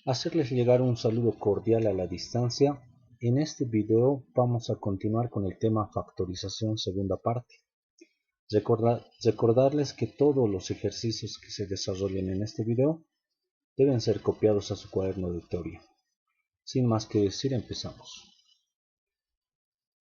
Hacerles llegar un saludo cordial a la distancia. En este video vamos a continuar con el tema factorización segunda parte. Recordarles que todos los ejercicios que se desarrollen en este video deben ser copiados a su cuaderno de teoría. Sin más que decir, empezamos.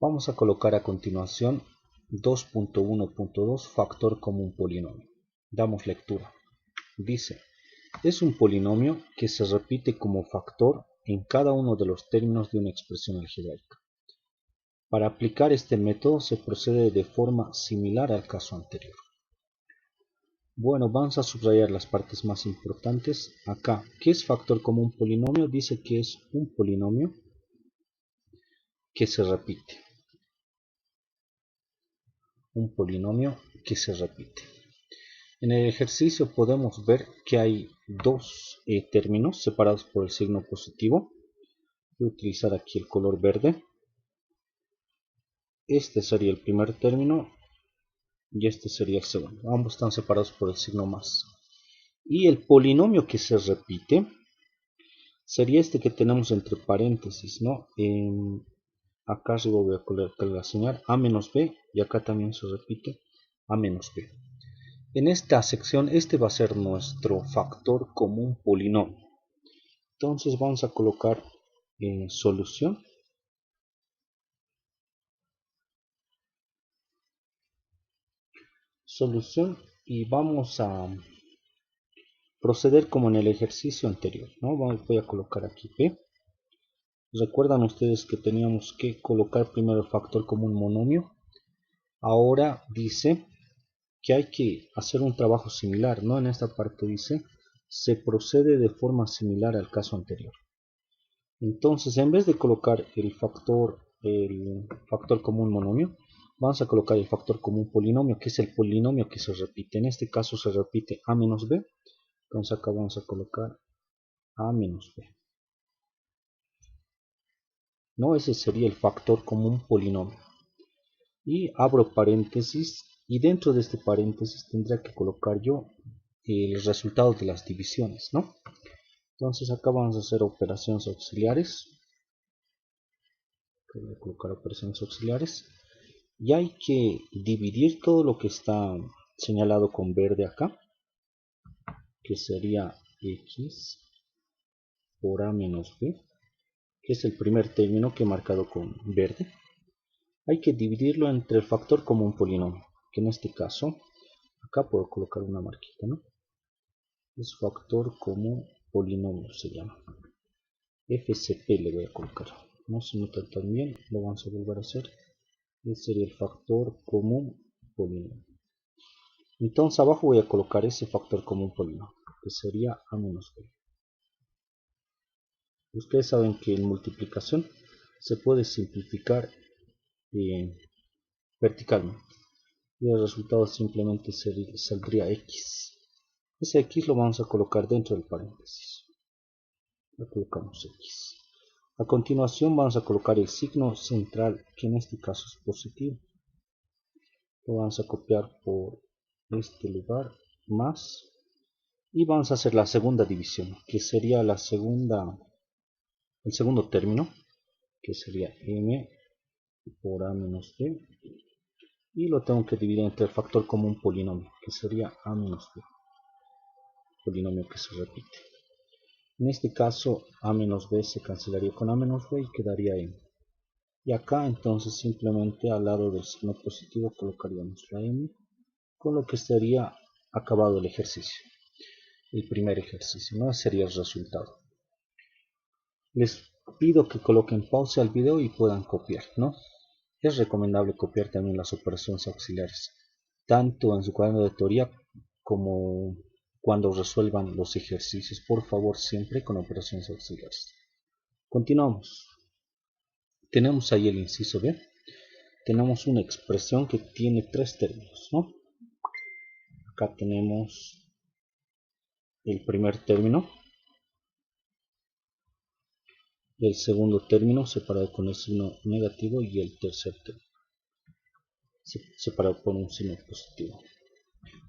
Vamos a colocar a continuación 2.1.2 factor común polinomio. Damos lectura. Dice: es un polinomio que se repite como factor en cada uno de los términos de una expresión algebraica. Para aplicar este método se procede de forma similar al caso anterior. Bueno, vamos a subrayar las partes más importantes. Acá, ¿qué es factor común polinomio? Dice que es un polinomio que se repite. Un polinomio que se repite. En el ejercicio podemos ver que hay dos términos separados por el signo positivo. Voy a utilizar aquí el color verde. Este sería el primer término y este sería el segundo. Ambos están separados por el signo más. Y el polinomio que se repite sería este que tenemos entre paréntesis, ¿no? Acá arriba voy a colocar la señal a menos b y acá también se repite a menos b. En esta sección este va a ser nuestro factor común polinomio. Entonces vamos a colocar solución. Y vamos a proceder como en el ejercicio anterior, ¿no? Voy a colocar aquí P. Recuerdan ustedes que teníamos que colocar primero el factor común monomio. Ahora dice que hay que hacer un trabajo similar, ¿no? En esta parte dice se procede de forma similar al caso anterior. Entonces, en vez de colocar el factor común monomio, vamos a colocar el factor común polinomio, que es el polinomio que se repite. En este caso se repite a menos b. Entonces acá vamos a colocar a menos b. ¿No? Ese sería el factor común polinomio. Y abro paréntesis, y dentro de este paréntesis tendré que colocar yo el resultado de las divisiones, ¿no? Entonces acá vamos a hacer operaciones auxiliares. Voy a colocar operaciones auxiliares. Y hay que dividir todo lo que está señalado con verde acá, que sería x por a menos b, que es el primer término que he marcado con verde. Hay que dividirlo entre el factor común polinomio, que en este caso, acá puedo colocar una marquita, ¿no? Es factor común polinomio, se llama. FCP le voy a colocar. No se nota tan bien, lo vamos a volver a hacer. Este sería el factor común polinomio. Entonces abajo voy a colocar ese factor común polinomio, que sería a menos b. Ustedes saben que en multiplicación se puede simplificar verticalmente. Y el resultado simplemente saldría x. Ese x lo vamos a colocar dentro del paréntesis. Le colocamos x. A continuación vamos a colocar el signo central, que en este caso es positivo. Lo vamos a copiar por este lugar, más. Y vamos a hacer la segunda división, que sería el segundo término, que sería m por a menos b. Y lo tengo que dividir entre el factor común polinomio, que sería a menos b. Polinomio que se repite. En este caso a menos b se cancelaría con a menos b y quedaría m. Y acá entonces simplemente al lado del signo positivo colocaríamos la m, con lo que estaría acabado el ejercicio. El primer ejercicio, ¿no? Sería el resultado. Les pido que coloquen pausa al video y puedan copiar, ¿no? Es recomendable copiar también las operaciones auxiliares, tanto en su cuaderno de teoría como cuando resuelvan los ejercicios. Por favor, siempre con operaciones auxiliares. Continuamos. Tenemos ahí el inciso B. Tenemos una expresión que tiene tres términos, ¿no? Acá tenemos el primer término, el segundo término separado con el signo negativo y el tercer término separado por un signo positivo.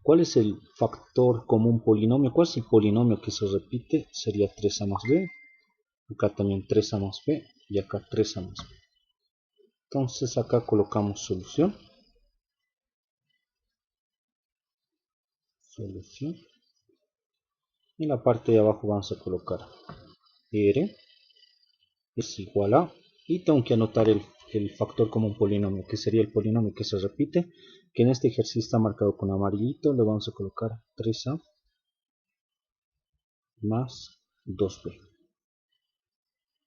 ¿Cuál es el factor común polinomio? ¿Cuál es el polinomio que se repite? Sería 3a más b. Acá también 3a más b. Y acá 3a más b. Entonces acá colocamos solución. Solución. En la parte de abajo vamos a colocar r es igual a, y tengo que anotar el factor común polinomio, que sería el polinomio que se repite, que en este ejercicio está marcado con amarillito. Le vamos a colocar 3a más 2b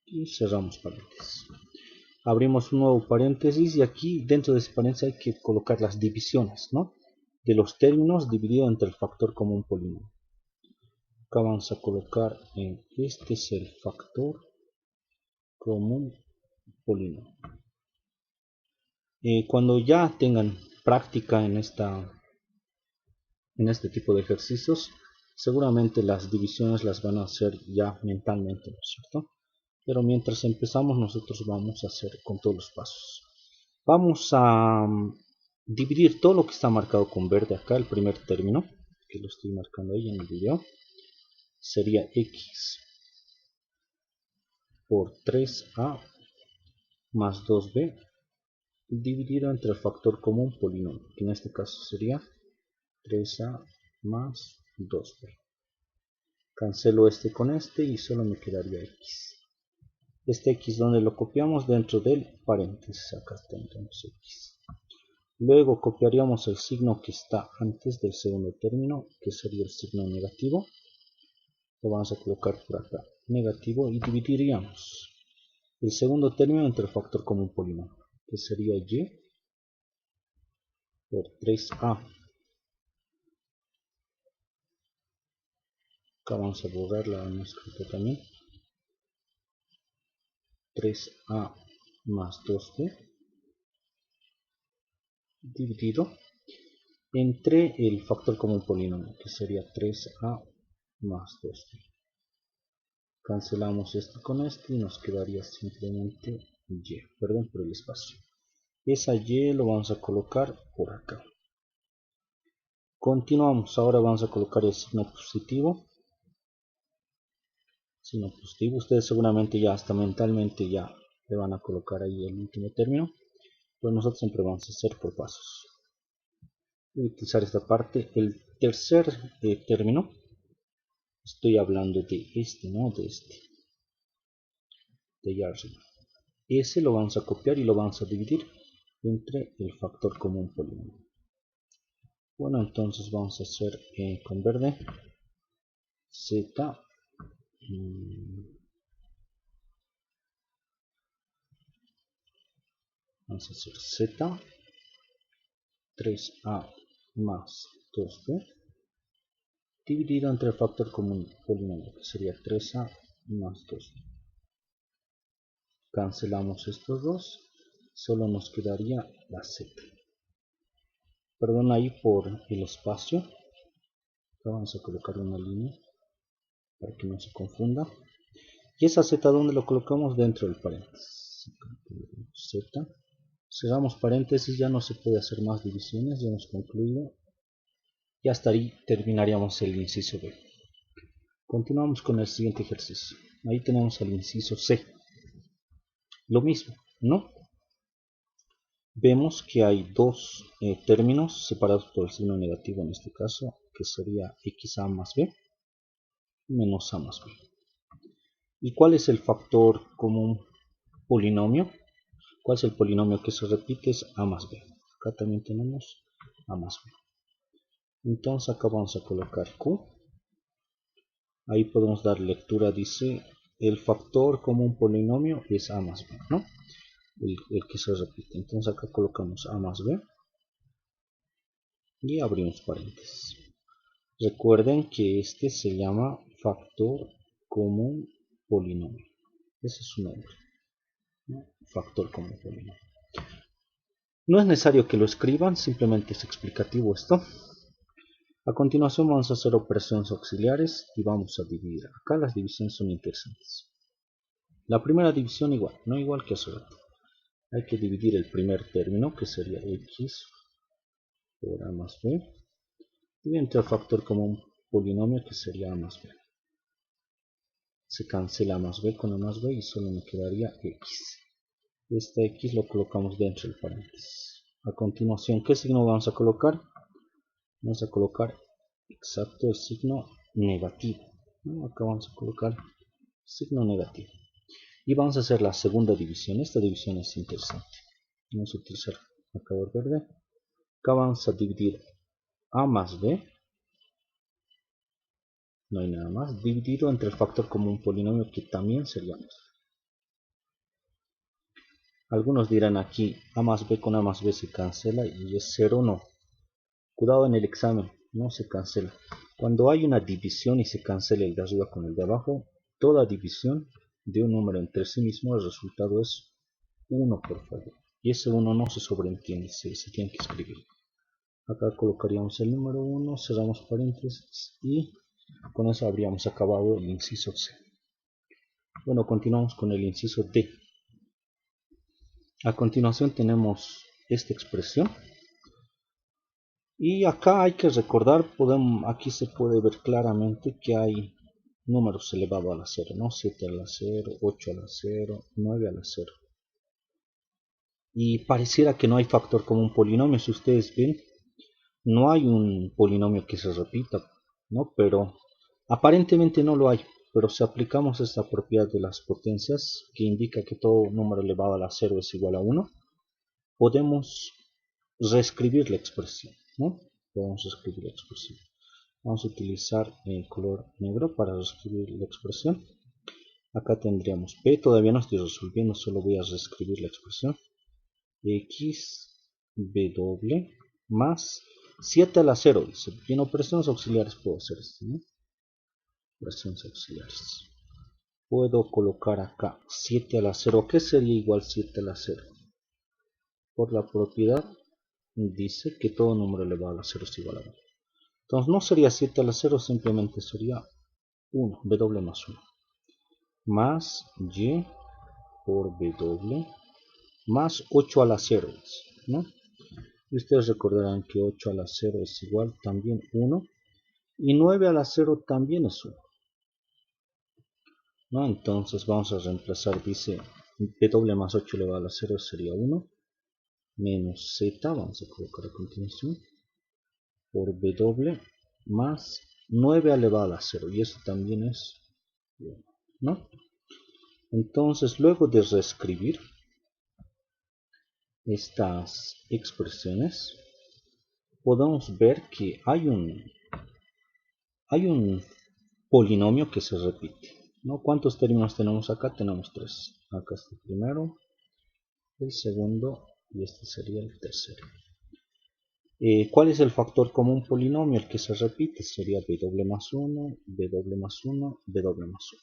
y cerramos paréntesis. Abrimos un nuevo paréntesis y aquí dentro de ese paréntesis hay que colocar las divisiones, ¿no?, de los términos dividido entre el factor común polinomio. Acá vamos a colocar este es el factor común polinomio. Cuando ya tengan práctica en este tipo de ejercicios, seguramente las divisiones las van a hacer ya mentalmente, ¿no es cierto? Pero mientras empezamos, nosotros vamos a hacer con todos los pasos. Vamos a dividir todo lo que está marcado con verde acá. El primer término, que lo estoy marcando ahí en el video, sería x por 3a más 2b dividido entre el factor común polinomio, que en este caso sería 3a más 2b. Cancelo este con este y solo me quedaría x. Este x, donde lo copiamos dentro del paréntesis, acá tendremos x. Luego copiaríamos el signo que está antes del segundo término, que sería el signo negativo. Lo vamos a colocar por acá, negativo, y dividiríamos el segundo término entre el factor común polinomio, que sería y por 3a. Acá vamos a borrar la manuscrita también. 3a más 2b dividido entre el factor común polinomio, que sería 3a más 2b. Cancelamos esto con este y nos quedaría simplemente y, perdón por el espacio. Esa y lo vamos a colocar por acá. Continuamos, ahora vamos a colocar el signo positivo. Signo positivo, ustedes seguramente ya hasta mentalmente ya le van a colocar ahí el último término, pero nosotros siempre vamos a hacer por pasos. Voy a utilizar esta parte. El tercer término, estoy hablando de este, ¿no? De este, de allá arriba. Ese lo vamos a copiar y lo vamos a dividir entre el factor común polinomio. Bueno, entonces vamos a hacer con verde z. Vamos a hacer z 3a más 2b dividido entre el factor común polinomio, que sería 3a más 2b. Cancelamos estos dos, solo nos quedaría la z. Perdón ahí por el espacio. Acá vamos a colocar una línea para que no se confunda. Y esa z, ¿dónde lo colocamos? Dentro del paréntesis. Z. Cerramos paréntesis, ya no se puede hacer más divisiones, ya hemos concluido. Y hasta ahí terminaríamos el inciso B. Continuamos con el siguiente ejercicio. Ahí tenemos el inciso C. Lo mismo, ¿no? Vemos que hay dos términos separados por el signo negativo en este caso, que sería xa más b menos a más b. ¿Y cuál es el factor común polinomio? ¿Cuál es el polinomio que se repite? Es a más b. Acá también tenemos a más b. Entonces acá vamos a colocar q. Ahí podemos dar lectura, dice el factor común polinomio es a más b, ¿no? El que se repite. Entonces acá colocamos a más b y abrimos paréntesis. Recuerden que este se llama factor común polinomio. Ese es su nombre, ¿no? Factor común polinomio. No es necesario que lo escriban, simplemente es explicativo esto. A continuación vamos a hacer operaciones auxiliares y vamos a dividir. Acá las divisiones son interesantes. La primera división igual, no igual que hace rato. Hay que dividir el primer término, que sería x por a más b, y entre el factor común polinomio que sería a más b. Se cancela a más b con a más b y solo me quedaría x. Esta x lo colocamos dentro del paréntesis. A continuación, ¿qué signo vamos a colocar? Vamos a colocar exacto el signo negativo, ¿no? Acá vamos a colocar signo negativo y vamos a hacer la segunda división. Esta división es interesante. Vamos a utilizar marcador verde. Acá vamos a dividir a más b, no hay nada más, dividido entre el factor común polinomio que también sería más b. Algunos dirán aquí a más b con a más b se cancela y es 0. No, cuidado en el examen, no se cancela. Cuando hay una división y se cancela el de arriba con el de abajo, toda división de un número entre sí mismo, el resultado es 1, por favor. Y ese 1 no se sobreentiende, se tiene que escribir. Acá colocaríamos el número 1, cerramos paréntesis y con eso habríamos acabado el inciso C. Bueno, continuamos con el inciso D. A continuación tenemos esta expresión. Y acá hay que recordar, aquí se puede ver claramente que hay números elevados a la 0, ¿no? 7 a la 0, 8 a la 0, 9 a la 0. Y pareciera que no hay factor común polinomio, si ustedes ven, no hay un polinomio que se repita, ¿no? Pero aparentemente no lo hay, pero si aplicamos esta propiedad de las potencias, que indica que todo número elevado a la 0 es igual a 1, podemos reescribir la expresión, ¿no? Podemos escribir la expresión. Vamos a utilizar el color negro para reescribir la expresión. Acá tendríamos p, todavía no estoy resolviendo, solo voy a reescribir la expresión. X b doble más 7 a la 0, dice. Y en operaciones auxiliares puedo hacer esto, ¿no? Operaciones auxiliares. Puedo colocar acá 7 a la 0. ¿Qué sería igual 7 a la 0? Por la propiedad dice que todo número elevado a la 0 es igual a 1. Entonces no sería 7 a la 0, simplemente sería 1, w más 1. Más y por w más 8 a la 0, ¿no? Y ustedes recordarán que 8 a la 0 es igual también 1. Y 9 a la 0 también es 1. ¿No? Entonces vamos a reemplazar, dice w más 8 elevado a la 0 sería 1. Menos z, vamos a colocar a continuación, por w más 9 elevado a la 0, y eso también es 1, ¿no? Entonces, luego de reescribir estas expresiones, podemos ver que hay un polinomio que se repite, ¿no? ¿Cuántos términos tenemos acá? Tenemos 3. Acá está el primero, el segundo y este sería el tercero. ¿Cuál es el factor común polinomio? El que se repite sería w más 1, w más 1, w más 1.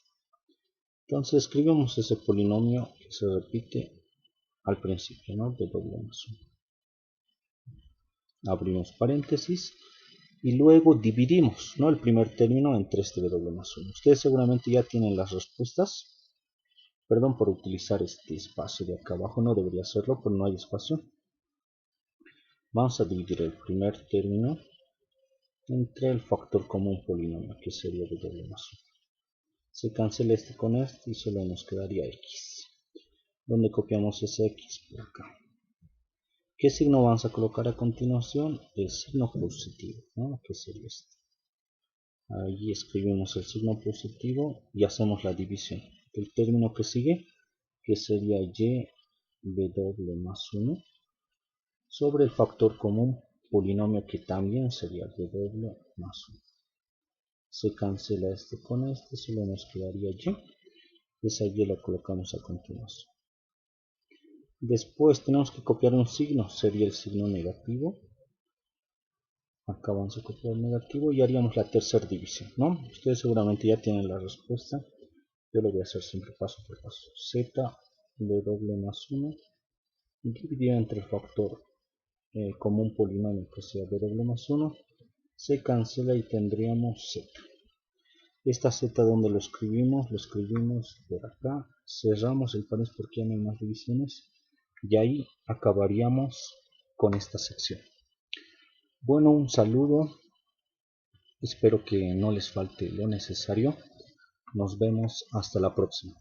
Entonces escribimos ese polinomio que se repite al principio, ¿no? W más 1. Abrimos paréntesis y luego dividimos, ¿no? El primer término entre este w más 1. Ustedes seguramente ya tienen las respuestas. Perdón por utilizar este espacio de acá abajo, no debería hacerlo, pero no hay espacio. Vamos a dividir el primer término entre el factor común polinomio, que sería w más 1. Se cancela este con este y solo nos quedaría x. ¿Dónde copiamos ese x? Por acá. ¿Qué signo vamos a colocar a continuación? El signo positivo, ¿no? Que sería este. Ahí escribimos el signo positivo y hacemos la división. El término que sigue, que sería y w más 1, sobre el factor común polinomio que también sería w más 1. Se cancela este con este, solo nos quedaría y. Esa y la colocamos a continuación. Después tenemos que copiar un signo, sería el signo negativo. Acá vamos a copiar el negativo y haríamos la tercera división, ¿no? Ustedes seguramente ya tienen la respuesta. Yo lo voy a hacer siempre paso por paso. Z w más 1 dividido entre el factor común polinomio que sea w más 1. Se cancela y tendríamos z. Esta z, ¿dónde lo escribimos? Lo escribimos por acá. Cerramos el paréntesis porque ya no hay más divisiones. Y ahí acabaríamos con esta sección. Bueno, un saludo. Espero que no les falte lo necesario. Nos vemos hasta la próxima.